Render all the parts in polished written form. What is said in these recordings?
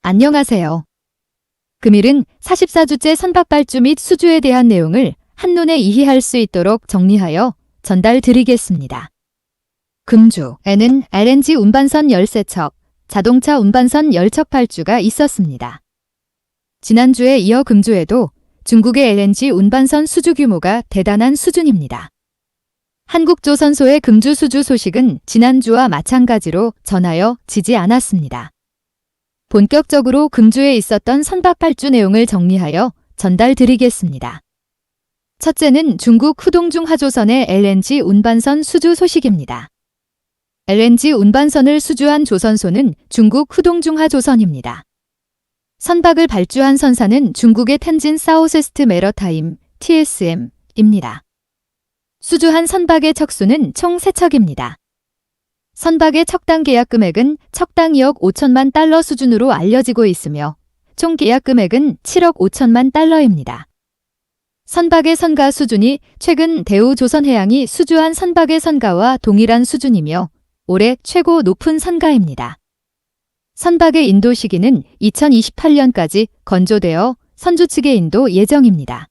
안녕하세요. 금일은 44주째 선박발주 및 수주에 대한 내용을 한눈에 이해할 수 있도록 정리하여 전달드리겠습니다. 금주에는 LNG 운반선 13척, 자동차 운반선 10척 발주가 있었습니다. 지난주에 이어 금주에도 중국의 LNG 운반선 수주 규모가 대단한 수준입니다. 한국조선소의 금주 수주 소식은 지난주와 마찬가지로 전하여 지지 않았습니다. 본격적으로 금주에 있었던 선박 발주 내용을 정리하여 전달드리겠습니다. 첫째는 중국 후동중 하조선의 LNG 운반선 수주 소식입니다. LNG 운반선을 수주한 조선소는 중국 후동중 하조선입니다. 선박을 발주한 선사는 중국의 텐진 사우스웨스트 메러타임 TSM입니다. 수주한 선박의 척수는 총 3척입니다. 선박의 척당 계약 금액은 척당 2억 5천만 달러 수준으로 알려지고 있으며 총 계약 금액은 7억 5천만 달러입니다. 선박의 선가 수준이 최근 대우조선해양이 수주한 선박의 선가와 동일한 수준이며 올해 최고 높은 선가입니다. 선박의 인도 시기는 2028년까지 건조되어 선주 측의 인도 예정입니다.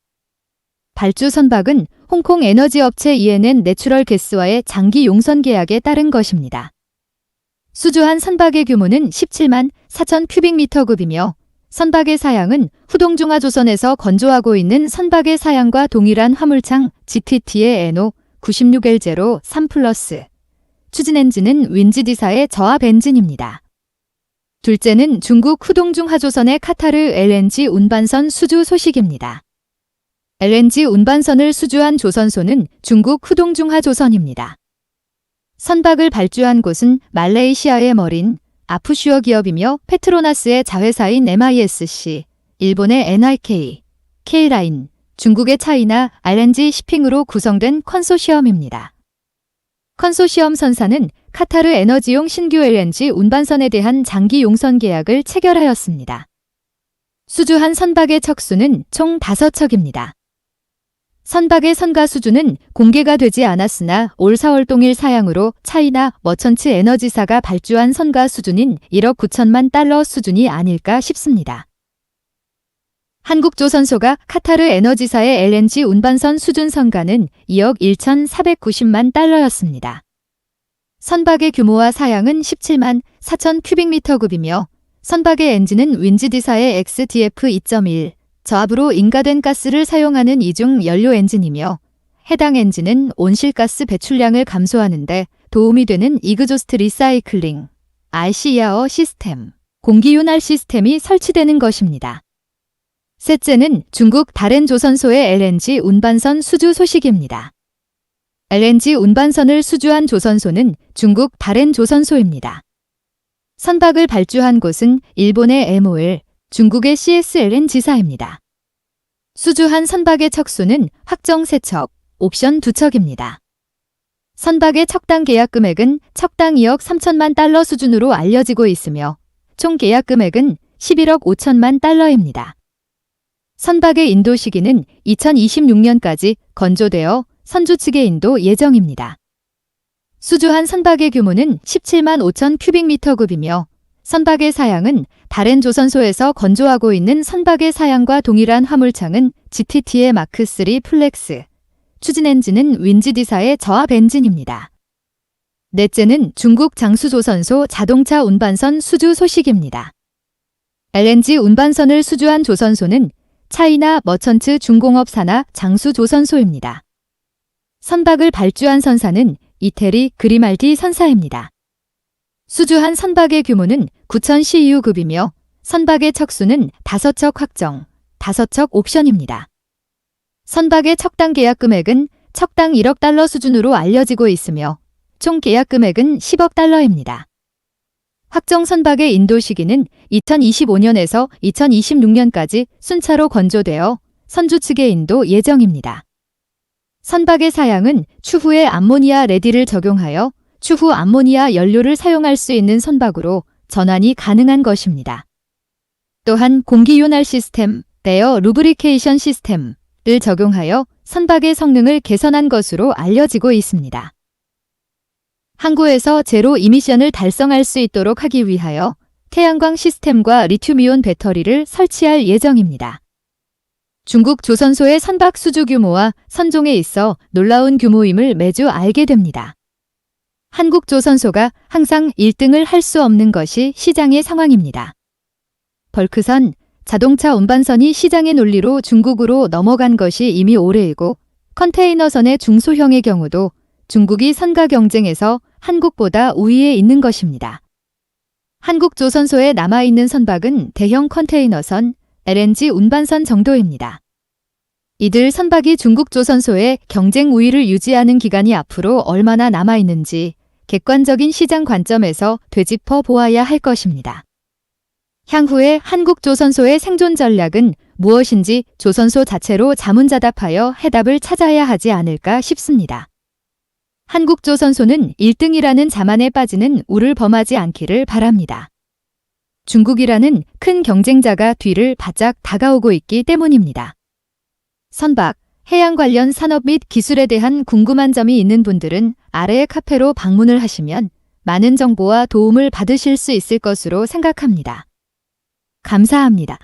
발주 선박은 홍콩 에너지 업체 ENN 내추럴 가스와의 장기 용선 계약에 따른 것입니다. 수주한 선박의 규모는 17만 4천 큐빅미터급이며 선박의 사양은 후동중하조선에서 건조하고 있는 선박의 사양과 동일한 화물창 GTT의 NO 96L0 3+, 추진 엔진은 윈지디사의 저압 엔진입니다. 둘째는 중국 후동중하조선의 카타르 LNG 운반선 수주 소식입니다. LNG 운반선을 수주한 조선소는 중국 후동중하조선입니다. 선박을 발주한 곳은 말레이시아의 머린, 아프슈어 기업이며 페트로나스의 자회사인 MISC, 일본의 NRK, K라인, 중국의 차이나 RNG 시핑으로 구성된 컨소시엄입니다. 컨소시엄 선사는 카타르 에너지용 신규 LNG 운반선에 대한 장기 용선 계약을 체결하였습니다. 수주한 선박의 척수는 총 5척입니다. 선박의 선가 수준은 공개가 되지 않았으나 올 4월 동일 사양으로 차이나 머천츠 에너지사가 발주한 선가 수준인 1억 9천만 달러 수준이 아닐까 싶습니다. 한국조선소가 카타르 에너지사의 LNG 운반선 수준 선가는 2억 1,490만 달러였습니다. 선박의 규모와 사양은 17만 4천 큐빅미터급이며 선박의 엔진은 윈지디사의 XDF 2.1, 저압으로 인가된 가스를 사용하는 이중 연료 엔진이며 해당 엔진은 온실가스 배출량을 감소하는 데 도움이 되는 이그조스트 리사이클링, RCEA어 시스템, 공기윤활 시스템이 설치되는 것입니다. 셋째는 중국 다롄 조선소의 LNG 운반선 수주 소식입니다. LNG 운반선을 수주한 조선소는 중국 다롄 조선소입니다. 선박을 발주한 곳은 일본의 MOL, 중국의 CSLN지사입니다. 수주한 선박의 척수는 확정 3척, 옵션 2척입니다. 선박의 척당 계약 금액은 척당 2억 3천만 달러 수준으로 알려지고 있으며 총 계약 금액은 11억 5천만 달러입니다. 선박의 인도 시기는 2026년까지 건조되어 선주 측의 인도 예정입니다. 수주한 선박의 규모는 17만 5천 큐빅미터급이며 선박의 사양은 다롄 조선소에서 건조하고 있는 선박의 사양과 동일한 화물창은 GTT의 마크3 플렉스, 추진 엔진은 윈지디사의 저압 엔진입니다. 넷째는 중국 장수조선소 자동차 운반선 수주 소식입니다. LNG 운반선을 수주한 조선소는 차이나 머천츠 중공업 산하 장수조선소입니다. 선박을 발주한 선사는 이태리 그리말디 선사입니다. 수주한 선박의 규모는 9,000 CU급이며 선박의 척수는 5척 확정, 5척 옵션입니다. 선박의 척당 계약 금액은 척당 1억 달러 수준으로 알려지고 있으며 총 계약 금액은 10억 달러입니다. 확정 선박의 인도 시기는 2025년에서 2026년까지 순차로 건조되어 선주 측의 인도 예정입니다. 선박의 사양은 추후에 암모니아 레디를 적용하여 추후 암모니아 연료를 사용할 수 있는 선박으로 전환이 가능한 것입니다. 또한 공기윤활 시스템, 에어 루브리케이션 시스템을 적용하여 선박의 성능을 개선한 것으로 알려지고 있습니다. 항구에서 제로 이미션을 달성할 수 있도록 하기 위하여 태양광 시스템과 리튬이온 배터리를 설치할 예정입니다. 중국 조선소의 선박 수주 규모와 선종에 있어 놀라운 규모임을 매주 알게 됩니다. 한국 조선소가 항상 1등을 할 수 없는 것이 시장의 상황입니다. 벌크선, 자동차 운반선이 시장의 논리로 중국으로 넘어간 것이 이미 오래이고 컨테이너선의 중소형의 경우도 중국이 선가 경쟁에서 한국보다 우위에 있는 것입니다. 한국 조선소에 남아있는 선박은 대형 컨테이너선, LNG 운반선 정도입니다. 이들 선박이 중국 조선소의 경쟁 우위를 유지하는 기간이 앞으로 얼마나 남아있는지 객관적인 시장 관점에서 되짚어 보아야 할 것입니다. 향후에 한국 조선소의 생존 전략은 무엇인지 조선소 자체로 자문자답하여 해답을 찾아야 하지 않을까 싶습니다. 한국 조선소는 1등이라는 자만에 빠지는 우를 범하지 않기를 바랍니다. 중국이라는 큰 경쟁자가 뒤를 바짝 다가오고 있기 때문입니다. 선박, 해양 관련 산업 및 기술에 대한 궁금한 점이 있는 분들은 아래의 카페로 방문을 하시면 많은 정보와 도움을 받으실 수 있을 것으로 생각합니다. 감사합니다.